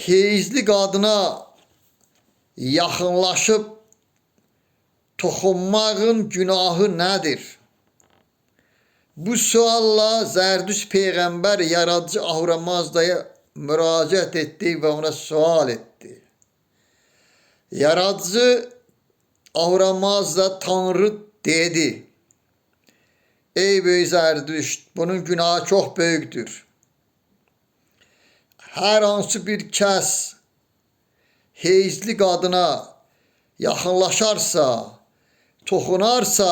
heyizli qadına yaxınlaşıb toxunmağın günahı nədir? Bu sualla Zərdüşt Peyğəmbər yaradıcı Ahura Mazdaya müraciət etdi və ona sual etdi. Yaradıcı Ahura Mazda Tanrı dedi: Ey böyük Zərdüşt, bunun günahı çox böyükdür. Hər hansı bir kəs heyizli qadına yaxınlaşarsa, toxunarsa,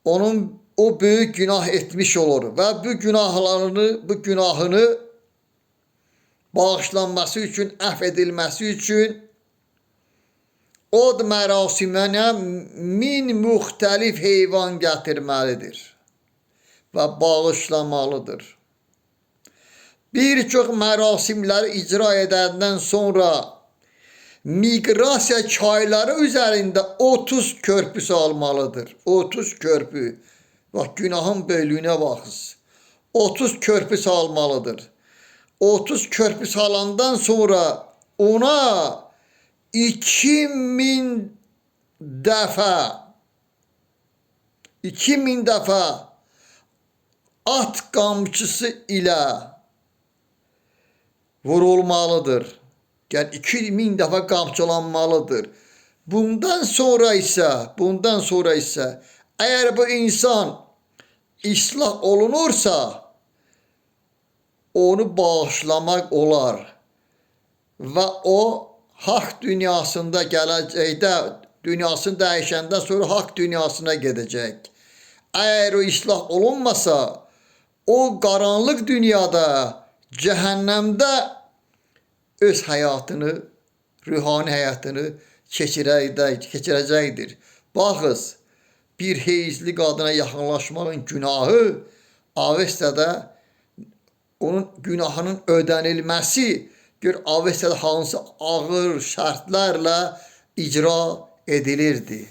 o böyük günah etmiş olur və bu günahını bağışlanması üçün, əfv edilməsi üçün od mərasiminə 1000 müxtəlif heyvan gətirməlidir və bağışlamalıdır. Bir çox mərasimləri icra edəndən sonra miqrasiya çayları üzərində 30 körpü salmalıdır. 30 körpü. Bax, günahın böyüklüyünə baxız. 30 körpü salmalıdır. 30 körpü salandan sonra ona 2000 dəfə at qamçısı ilə vurulmalıdır. Yəni 2000 dəfə qamçılanmalıdır. Bundan sonra isə əgər bu insan islah olunursa, onu bağışlamaq olar və o haqq dünyasında gələcəkdə, dünyasını dəyişəndən sonra haqq dünyasına gedəcək. Əgər o islah olunmasa, o qaranlıq dünyada, cəhənnəmdə öz həyatını, ruhani həyatını keçirəcəkdir. Baxız, bir heyizli qadına yaxınlaşmağın günahı Avestiyada onun günahının ödənilməsi gör Avestiyada hansı ağır şərtlərlə icra edilirdi.